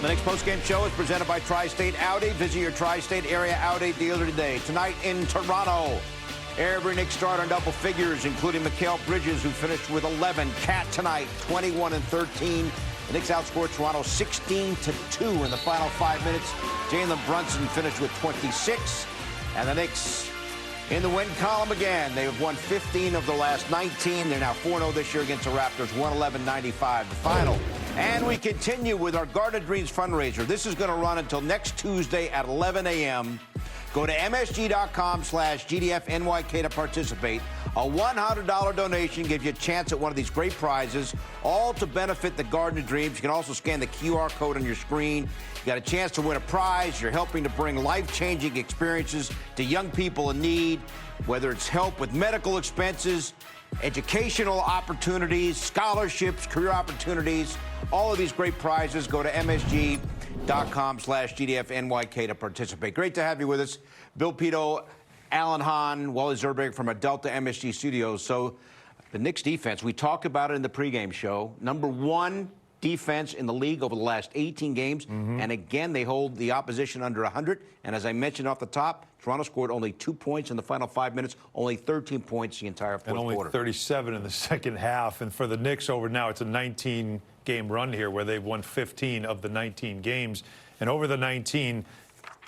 The next postgame show is presented by Tri-State Audi. Visit your Tri-State area Audi dealer today. Tonight in Toronto, every Knicks starter in double figures, including Mikal Bridges, who finished with 11. Cat tonight, 21-13. The Knicks outscored Toronto 16-2 in the final 5 minutes. Jalen Brunson finished with 26. And the Knicks in the win column again. They have won 15 of the last 19. They're now 4-0 this year against the Raptors, 111-95 the final. And we continue with our Garden of Dreams fundraiser. This is going to run until next Tuesday at 11 a.m. Go to MSG.com/GDFNYK to participate. A $100 donation gives you a chance at one of these great prizes, all to benefit the Garden of Dreams. You can also scan the QR code on your screen. You got a chance to win a prize. You're helping to bring life-changing experiences to young people in need, whether it's help with medical expenses, educational opportunities, scholarships, career opportunities, all of these great prizes. Go to MSG.com/GDFNYK to participate. Great to have you with us. Bill Pidto, Alan Hahn, Wally Szczerbiak from our Delta MSG studios. So the Knicks defense, we talked about it in the pregame show. Number one defense in the league over the last 18 games. And again, they hold the opposition under 100. And as I mentioned off the top, Toronto scored only 2 points in the final 5 minutes, only 13 points the entire fourth quarter. And only 37 in the second half. And for the Knicks over now, it's a 19-game run here where they've won 15 of the 19 games. And over the 19,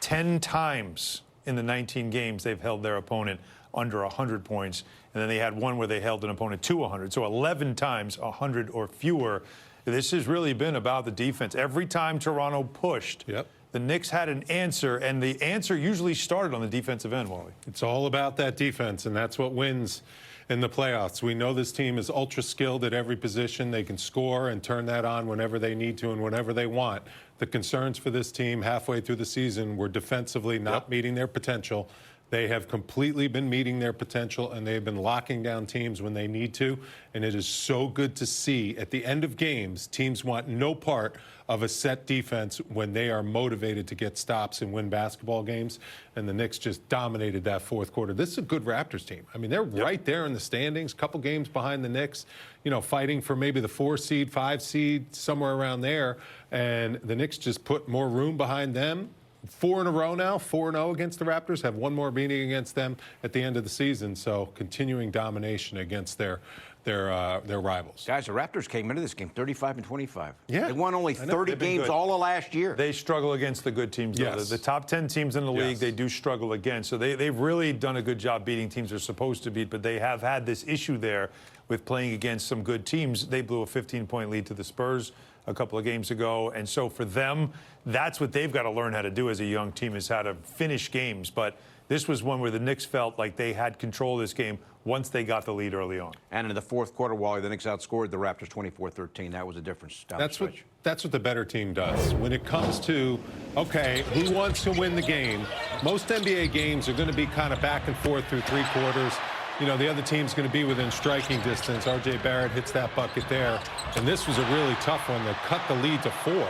10 times in the 19 games, they've held their opponent under 100 points. And then they had one where they held an opponent to 100. So 11 times 100 or fewer. This has really been about the defense. Every time Toronto pushed, the Knicks had an answer, and the answer usually started on the defensive end, Wally. It's all about that defense, and that's what wins in the playoffs. We know this team is ultra skilled at every position. They can score and turn that on whenever they need to and whenever they want. The concerns for this team halfway through the season were defensively not meeting their potential. They have completely been meeting their potential, and they've been locking down teams when they need to. And it is so good to see at the end of games, teams want no part of a set defense when they are motivated to get stops and win basketball games. And the Knicks just dominated that fourth quarter. This is a good Raptors team. I mean, they're right there in the standings, couple games behind the Knicks, you know, fighting for maybe the 4 seed, 5 seed, somewhere around there. And the Knicks just put more room behind them. 4 in a row now, 4-0 against the Raptors, have one more meeting against them at the end of the season. So continuing domination against their rivals. Guys, the Raptors came into this game 35-25. Yeah. They won only 30 games all of last year. They struggle against the good teams. Yes. The top 10 teams in the league, they do struggle against. So they've really done a good job beating teams they're supposed to beat, but they have had this issue there with playing against some good teams. They blew a 15-point lead to the Spurs a couple of games ago. And so for them, that's what they've got to learn how to do as a young team, is how to finish games. But this was one where the Knicks felt like they had control of this game once they got the lead early on. And in the fourth quarter, Wally, the Knicks outscored the Raptors 24-13. That was a difference down the stretch. That's what the better team does. When it comes to, okay, who wants to win the game, most NBA games are going to be kind of back and forth through 3 quarters. You know, the other team's going to be within striking distance. R.J. Barrett hits that bucket there. And this was a really tough one that cut the lead to 4.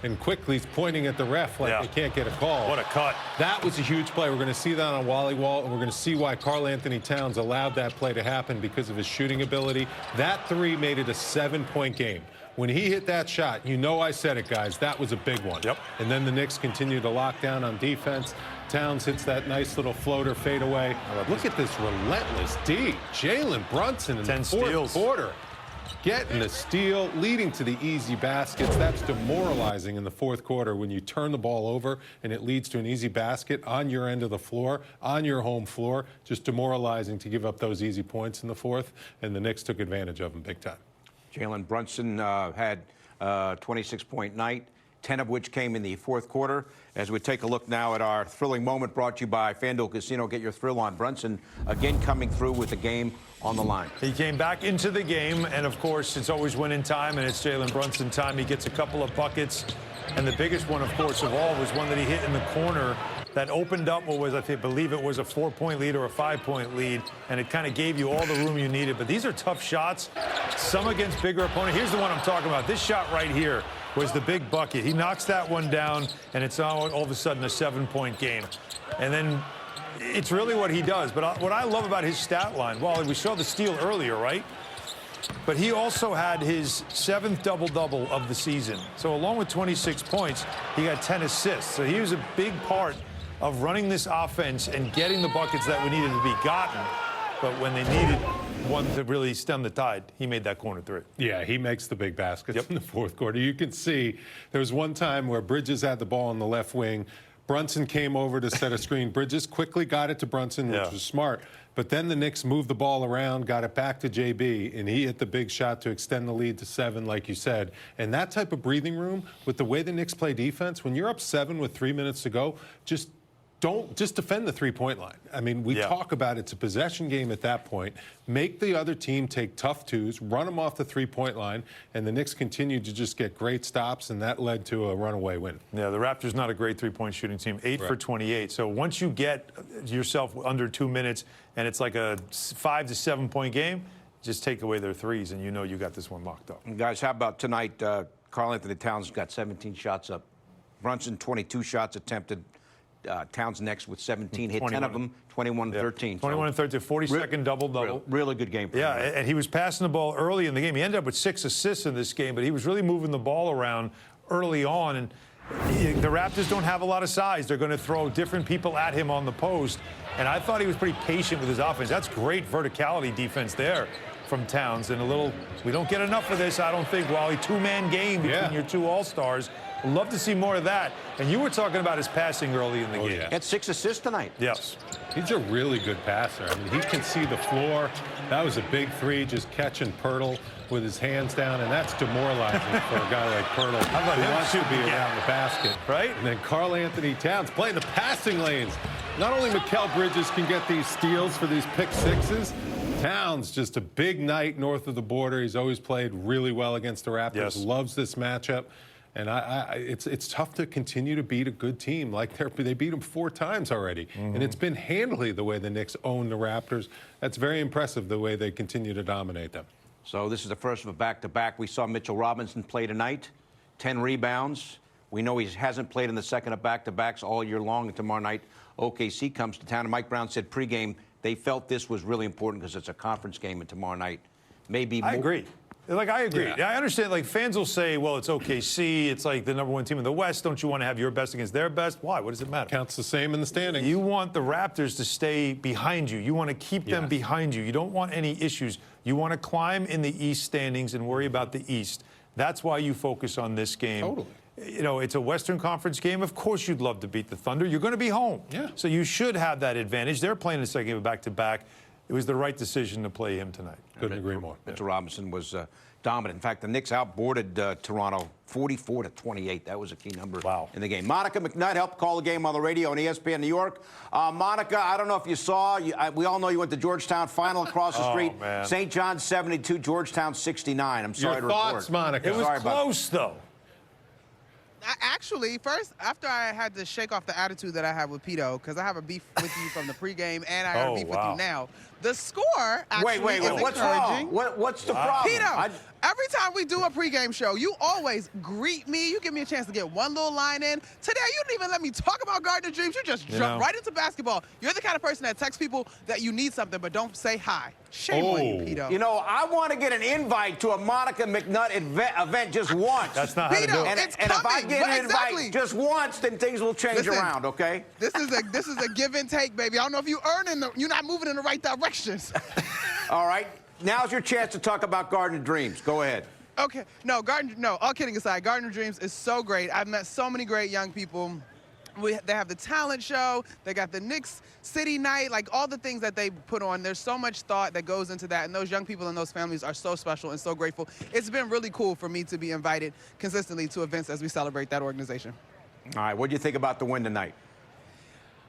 And quickly's pointing at the ref like they can't get a call. What a cut. That was a huge play. We're going to see that on Wally Wall, and we're going to see why Karl Anthony Towns allowed that play to happen because of his shooting ability. That 3 made it a 7-point game. When he hit that shot, you know I said it, guys, that was a big one. And then the Knicks continue to lock down on defense. Towns hits that nice little floater fadeaway. Look at this relentless D. Jalen Brunson in the fourth quarter. Getting the steal, leading to the easy baskets. That's demoralizing in the fourth quarter when you turn the ball over and it leads to an easy basket on your end of the floor, on your home floor. Just demoralizing to give up those easy points in the fourth, and the Knicks took advantage of them big time. Jalen Brunson had a 26-point night, 10 of which came in the fourth quarter. As we take a look now at our thrilling moment brought to you by FanDuel Casino. Get your thrill on. Brunson again coming through with the game on the line. He came back into the game, and of course, it's always winning time, and it's Jalen Brunson time. He gets a couple of buckets, and the biggest one, of course, of all was one that he hit in the corner that opened up what was, I believe it was a 4-point lead or a 5-point lead, and it kind of gave you all the room you needed. But these are tough shots, some against bigger opponents. Here's the one I'm talking about. This shot right here was the big bucket. He knocks that one down, and it's all of a sudden a 7-point game. And then it's really what he does. But what I love about his stat line, well, we saw the steal earlier, right? but he also had his 7th double-double of the season. So along with 26 points, he got 10 assists. So he was a big part of running this offense and getting the buckets that we needed to be gotten. But when they needed one to really stem the tide, he made that corner three. Yeah, he makes the big baskets in the fourth quarter. You can see there was one time where Bridges had the ball on the left wing. Brunson came over to set a screen. Bridges quickly got it to Brunson, which was smart. But then the Knicks moved the ball around, got it back to JB, and he hit the big shot to extend the lead to 7, like you said. And that type of breathing room, with the way the Knicks play defense, when you're up 7 with 3 minutes to go, just defend the three-point line. I mean, we talk about it's a possession game at that point. Make the other team take tough twos, run them off the three-point line, and the Knicks continued to just get great stops, and that led to a runaway win. Yeah, the Raptors not a great three-point shooting team, 8 for 28. So once you get yourself under 2 minutes and it's like a 5 to 7 point game, just take away their threes, and you know you got this one locked up. Guys, how about tonight? Karl Anthony Towns got 17 shots up. Brunson, 22 shots attempted. Towns next with 17, hit 10 of them, 21-13. 21-13, 42nd double-double. Really good game for him. And he was passing the ball early in the game. He ended up with 6 assists in this game, but he was really moving the ball around early on. And the Raptors don't have a lot of size. They're going to throw different people at him on the post. And I thought he was pretty patient with his offense. That's great verticality defense there from Towns. And we don't get enough of this, I don't think, Wally. 2-man game between your 2 all-stars. Love to see more of that. And you were talking about his passing early in the game. He had 6 assists tonight. Yes. He's a really good passer. I mean, he can see the floor. That was a big 3, just catching Pirtle with his hands down, and that's demoralizing for a guy like Pirtle who wants to be around the basket. Right? And then Karl Anthony Towns playing the passing lanes. Not only Mikal Bridges can get these steals for these pick sixes, Towns, just a big night north of the border. He's always played really well against the Raptors. Loves this matchup. And it's tough to continue to beat a good team. Like they beat them 4 times already. And it's been handily the way the Knicks own the Raptors. That's very impressive, the way they continue to dominate them. So this is the first of a back-to-back. We saw Mitchell Robinson play tonight, 10 rebounds. We know he hasn't played in the second of back-to-backs all year long. And tomorrow night, OKC comes to town. And Mike Brown said pregame they felt this was really important because it's a conference game, and tomorrow night maybe more. I agree. I agree. I understand, fans will say, well, it's OKC. It's like the #1 team in the West. Don't you want to have your best against their best? Why? What does it matter? Counts the same in the standings. You want the Raptors to stay behind you. You want to keep them behind you. You don't want any issues. You want to climb in the East standings and worry about the East. That's why you focus on this game. Totally. You know, it's a Western Conference game. Of course you'd love to beat the Thunder. You're going to be home. So you should have that advantage. They're playing the second game back-to-back. It was the right decision to play him tonight. Couldn't agree more. Mitchell Robinson was dominant. In fact, the Knicks outboarded Toronto 44-28. That was a key number in the game. Monica McNutt helped call the game on the radio on ESPN New York. Monica, I don't know if you saw. We all know you went to Georgetown, final across the street. St. John's 72, Georgetown 69. I'm sorry to report. Your thoughts, Monica? It was close, though. Actually, first, after I had to shake off the attitude that I have with Pidto, because I have a beef with you from the pregame, and I have a beef with you now. The score actually is what's encouraging. wrong? What's the problem? Pidto, every time we do a pregame show, you always greet me. You give me a chance to get one little line in. Today, you didn't even let me talk about Gardner Dreams. You just jump right into basketball. You're the kind of person that texts people that you need something, but don't say hi. Shame on you, Pidto. You know, I want to get an invite to a Monica McNutt event just once. That's not how to do it. And if I get an invite just once, then things will change around, okay? This is a give and take, baby. I don't know if you're not moving in the right directions. All right. Now's your chance to talk about Gardner Dreams. Go ahead. Okay. No, all kidding aside, Gardner Dreams is so great. I've met so many great young people. They have the talent show. They got the Knicks City Night, like all the things that they put on. There's so much thought that goes into that, and those young people and those families are so special and so grateful. It's been really cool for me to be invited consistently to events as we celebrate that organization. All right, what do you think about the win tonight?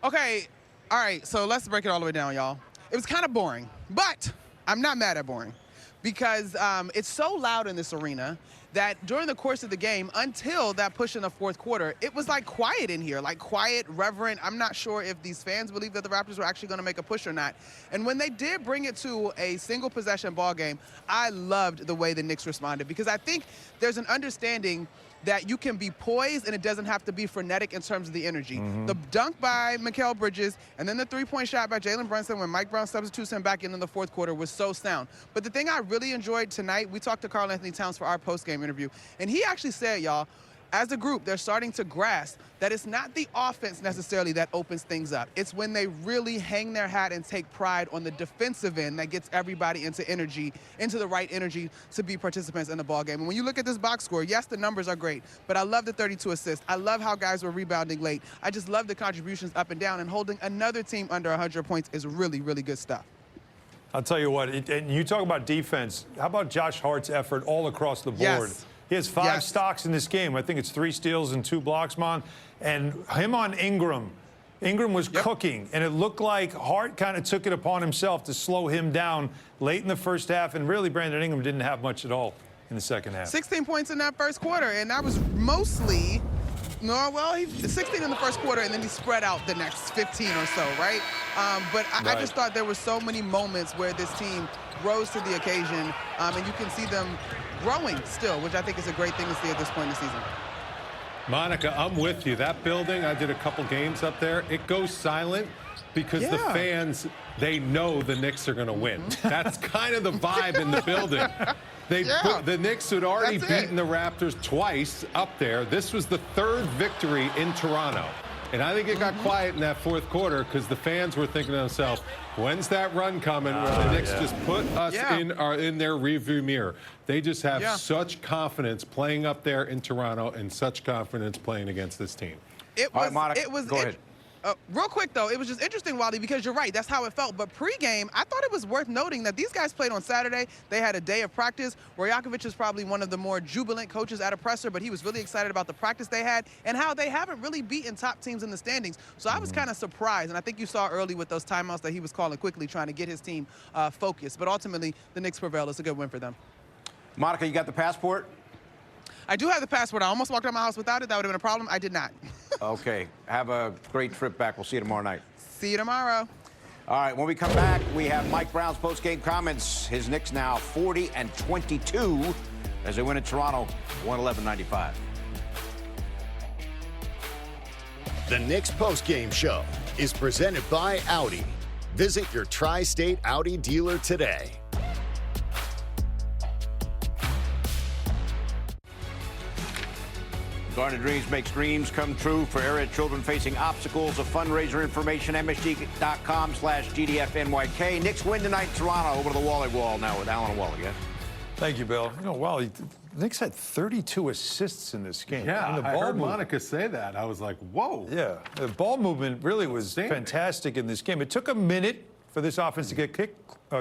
Okay, all right, so let's break it all the way down, y'all. It was kind of boring, but I'm not mad at boring because it's so loud in this arena that during the course of the game, until that push in the fourth quarter, it was like quiet in here, like quiet, reverent. I'm not sure if these fans believe that the Raptors were actually going to make a push or not. And when they did bring it to a single possession ball game, I loved the way the Knicks responded because I think there's an understanding that you can be poised and it doesn't have to be frenetic in terms of the energy. The dunk by Mikal Bridges and then the three-point shot by Jalen Brunson when Mike Brown substitutes him back in the fourth quarter was so sound. But the thing I really enjoyed tonight, we talked to Karl Anthony Towns for our post-game interview, and he actually said, y'all, as a group, they're starting to grasp that it's not the offense necessarily that opens things up. It's when they really hang their hat and take pride on the defensive end that gets everybody into the right energy to be participants in the ball game. And when you look at this box score, yes, the numbers are great, but I love the 32 assists. I love how guys were rebounding late. I just love the contributions up and down, and holding another team under 100 points is really, really good stuff. I'll tell you what, and you talk about defense. How about Josh Hart's effort all across the board? Yes. He has 5 stocks in this game. I think it's 3 steals and 2 blocks, Mon. And him on Ingram. Ingram was cooking, and it looked like Hart kind of took it upon himself to slow him down late in the first half, and really Brandon Ingram didn't have much at all in the second half. 16 points in that first quarter, and that was mostly, 16 in the first quarter, and then he spread out the next 15 or so, right? But I just thought there were so many moments where this team rose to the occasion, and you can see them growing still, which I think is a great thing to see at this point in the season. Monica, I'm with you. That building, I did a couple games up there. It goes silent because the fans, they know the Knicks are going to win. That's kind of the vibe in the building. The Knicks had already beaten the Raptors twice up there. This was the 3rd victory in Toronto. And I think it got quiet in that fourth quarter because the fans were thinking to themselves, when's that run coming where the Knicks just put us in their rearview mirror? They just have such confidence playing up there in Toronto and such confidence playing against this team. Go ahead. Real quick, though, it was just interesting, Wally, because you're right. That's how it felt. But pregame, I thought it was worth noting that these guys played on Saturday. They had a day of practice. Rajakovic is probably one of the more jubilant coaches at a presser, but he was really excited about the practice they had and how they haven't really beaten top teams in the standings. So I was kind of surprised, and I think you saw early with those timeouts that he was calling quickly, trying to get his team focused. But ultimately, the Knicks prevailed. It's a good win for them. Monica, you got the passport? I do have the passport. I almost walked out of my house without it. That would have been a problem. I did not. Okay. Have a great trip back. We'll see you tomorrow night. See you tomorrow. All right. When we come back, we have Mike Brown's post-game comments. His Knicks now 40-22 as they win in Toronto, 111-95. The Knicks post-game show is presented by Audi. Visit your Tri-State Audi dealer today. Garner Dreams makes dreams come true for area children facing obstacles. A fundraiser information, msg.com/GDFNYK. Knicks win tonight in Toronto over to the Wally Wall now with Alan and Wally. Yes? Thank you, Bill. You know, Wally, the Knicks had 32 assists in this game. Yeah, and the I ball heard movement, Monica say that. I was like, whoa. Yeah, the ball movement really was fantastic in this game. It took a minute for this offense to get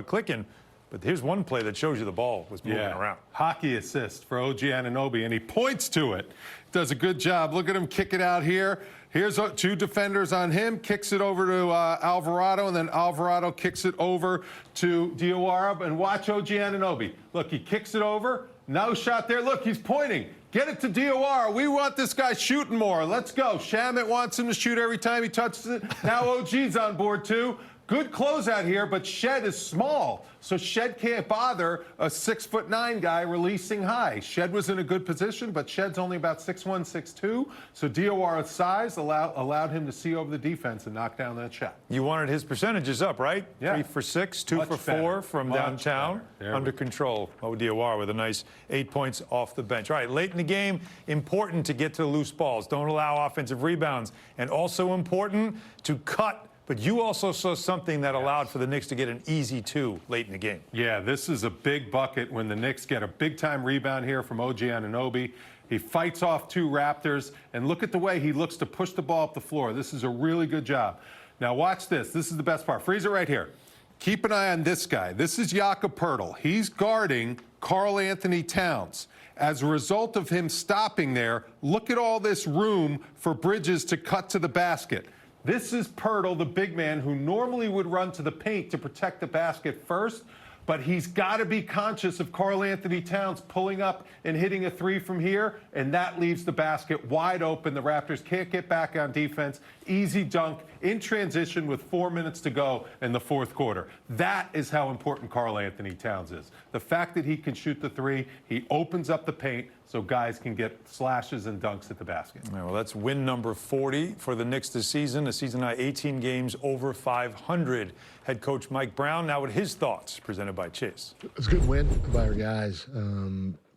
clicking, but here's one play that shows you the ball was moving around. Hockey assist for OG Anunoby, and he points to it. Does a good job. Look at him kick it out here. Here's 2 defenders on him, kicks it over to Alvarado, and then Alvarado kicks it over to Diawara. And watch OG Anunoby. Look, he kicks it over. No shot there. Look, he's pointing. Get it to Diawara. We want this guy shooting more. Let's go. Shamet wants him to shoot every time he touches it. Now OG's on board, too. Good closeout here, but Shed is small, so Shed can't bother a 6'9" guy releasing high. Shed was in a good position, but Shed's only about 6'1", 6'2", so Diawara's size allowed him to see over the defense and knock down that shot. You wanted his percentages up, right? Yeah. 3 for 6, 2 Much for 4 better. from Much downtown, under control. Diawara with a nice 8 points off the bench. All right, late in the game, important to get to the loose balls. Don't allow offensive rebounds, and also important to cut. But you also saw something that allowed for the Knicks to get an easy 2 late in the game. Yeah, this is a big bucket when the Knicks get a big-time rebound here from OG Anunoby. He fights off 2 Raptors, and look at the way he looks to push the ball up the floor. This is a really good job. Now watch this. This is the best part. Freeze it right here. Keep an eye on this guy. This is Jakob Poeltl. He's guarding Karl Anthony Towns. As a result of him stopping there, look at all this room for Bridges to cut to the basket. This is Poeltl, the big man, who normally would run to the paint to protect the basket first, but he's got to be conscious of Karl Anthony Towns pulling up and hitting a 3 from here, and that leaves the basket wide open. The Raptors can't get back on defense. Easy dunk in transition with 4 minutes to go in the fourth quarter. That is how important Karl Anthony Towns is. The fact that he can shoot the 3, he opens up the paint, so guys can get slashes and dunks at the basket. Yeah, well, that's win number 40 for the Knicks this season. A season high 18 games over 500. Head coach Mike Brown now with his thoughts, presented by Chase. It's a good win by our guys.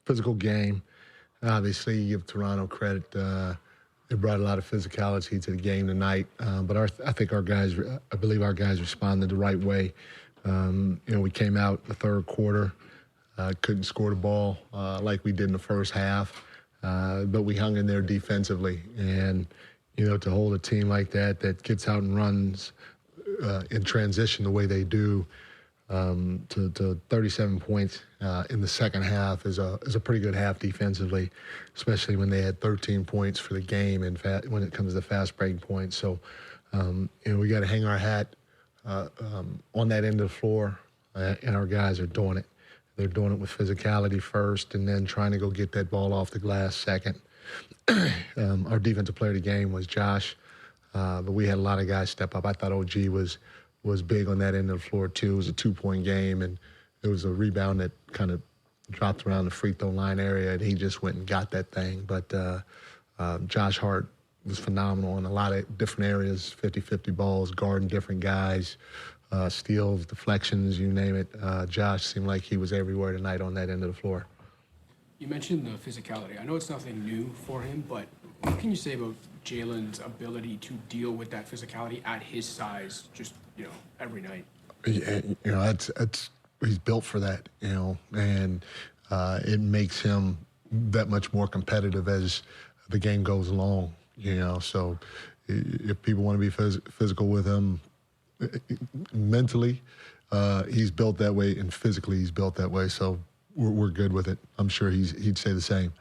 Physical game. Obviously, you give Toronto credit. They brought a lot of physicality to the game tonight. But I believe our guys responded the right way. We came out in the third quarter, couldn't score the ball like we did in the first half, but we hung in there defensively. And, to hold a team like that gets out and runs in transition the way they do, to 37 points in the second half is a pretty good half defensively, especially when they had 13 points for the game and when it comes to fast break points. So, we got to hang our hat on that end of the floor, and our guys are doing it. They're doing it with physicality first and then trying to go get that ball off the glass second. Our defensive player of the game was Josh, but we had a lot of guys step up. I thought OG was big on that end of the floor, too. It was a 2-point game, and it was a rebound that kind of dropped around the free throw line area, and he just went and got that thing. But Josh Hart was phenomenal in a lot of different areas, 50-50 balls, guarding different guys, steals, deflections, you name it. Josh seemed like he was everywhere tonight on that end of the floor. You mentioned the physicality. I know it's nothing new for him, but what can you say about Jalen's ability to deal with that physicality at his size, just, every night? Yeah, he's built for that, and it makes him that much more competitive as the game goes along, So if people want to be physical with him mentally, he's built that way, and physically he's built that way. So we're good with it. I'm sure he'd say the same.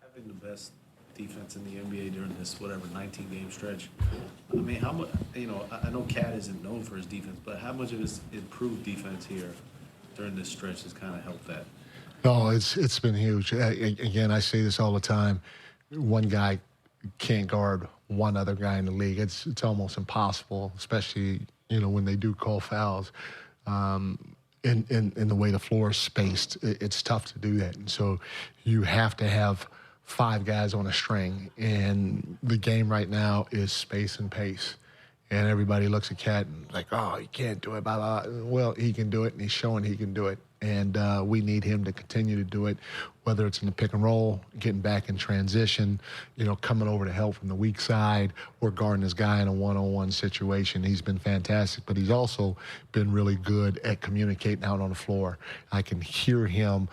Having the best defense in the NBA during this 19-game stretch. I mean, how much? I know Cat isn't known for his defense, but how much of his improved defense here during this stretch has kind of helped that? No, it's been huge. Again, I say this all the time. One guy can't guard one other guy in the league. It's almost impossible, especially when they do call fouls. In the way the floor is spaced, it's tough to do that. And so you have to have 5 guys on a string. And the game right now is space and pace. And everybody looks at Cat and like, oh, he can't do it, blah, blah. Well, he can do it, and he's showing he can do it. And we need him to continue to do it, whether it's in the pick and roll, getting back in transition, coming over to help from the weak side, or guarding this guy in a one-on-one situation. He's been fantastic, but he's also been really good at communicating out on the floor. I can hear him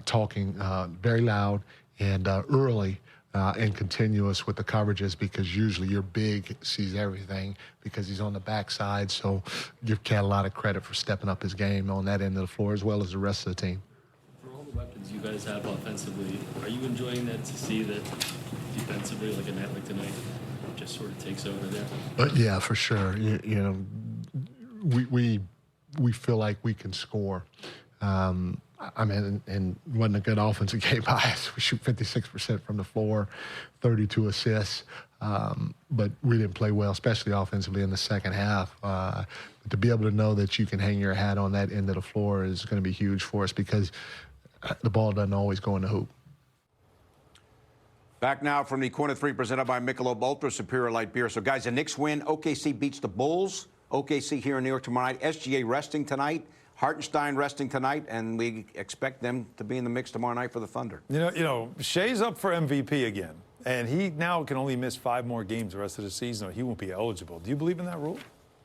talking very loud and early and continuous with the coverages, because usually your big sees everything because he's on the backside. So give Cat a lot of credit for stepping up his game on that end of the floor as well as the rest of the team. For all the weapons you guys have offensively, are you enjoying that to see that defensively, like a night like tonight, just sort of takes over there? But yeah, for sure. We feel like we can score. And wasn't a good offensive game by us. We shoot 56% from the floor, 32 assists. But we didn't play well, especially offensively in the second half. But to be able to know that you can hang your hat on that end of the floor is going to be huge for us, because the ball doesn't always go in the hoop. Back now from the corner 3 presented by Michelob Ultra Superior Light Beer. So, guys, the Knicks win. OKC beats the Bulls. OKC here in New York tomorrow night. SGA resting tonight. Hartenstein resting tonight, and we expect them to be in the mix tomorrow night for the Thunder. Shea's up for MVP again, and he now can only miss 5 more games the rest of the season, or he won't be eligible. Do you believe in that rule?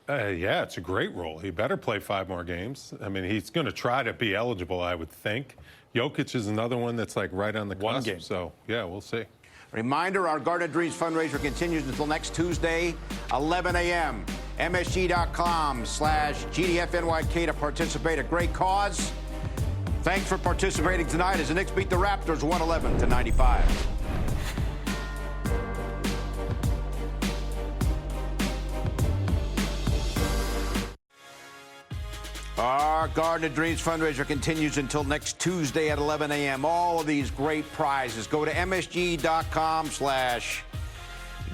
Yeah, it's a great rule. He better play 5 more games. I mean, he's going to try to be eligible, I would think. Jokic is another one that's like right on the cusp. 1 game. So, yeah, we'll see. Reminder, our Garden of Dreams fundraiser continues until next Tuesday, 11 a.m. MSG.com/GDFNYK to participate. A great cause. Thanks for participating tonight as the Knicks beat the Raptors 111-95. Our Garden of Dreams fundraiser continues until next Tuesday at 11 a.m. All of these great prizes. Go to MSG.com/GDFNYK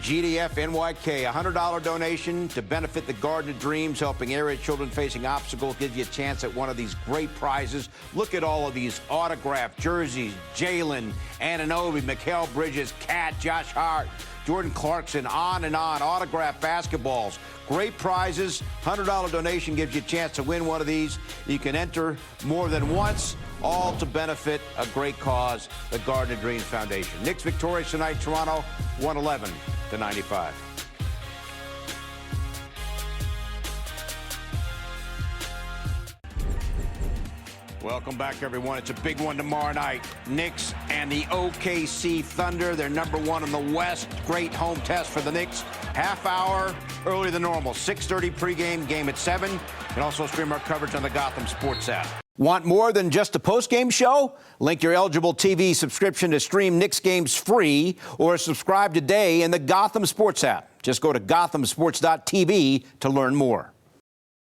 GDF NYK, $100 donation to benefit the Garden of Dreams, helping area children facing obstacles. Gives you a chance at one of these great prizes. Look at all of these autographed jerseys. Jalen, Anunoby, Mikal Bridges, Cat, Josh Hart, Jordan Clarkson, on and on. Autographed basketballs. Great prizes. $100 donation gives you a chance to win one of these. You can enter more than once, all to benefit a great cause, the Garden of Dreams Foundation. Knicks victorious tonight, Toronto, 111-95. Welcome back, everyone. It's a big one tomorrow night. Knicks and the OKC Thunder. They're number one in the West. Great home test for the Knicks. Half hour earlier than normal. 6:30 pregame, game at 7. You can also stream our coverage on the Gotham Sports App. Want more than just a postgame show? Link your eligible TV subscription to stream Knicks games free or subscribe today in the Gotham Sports App. Just go to gothamsports.tv to learn more.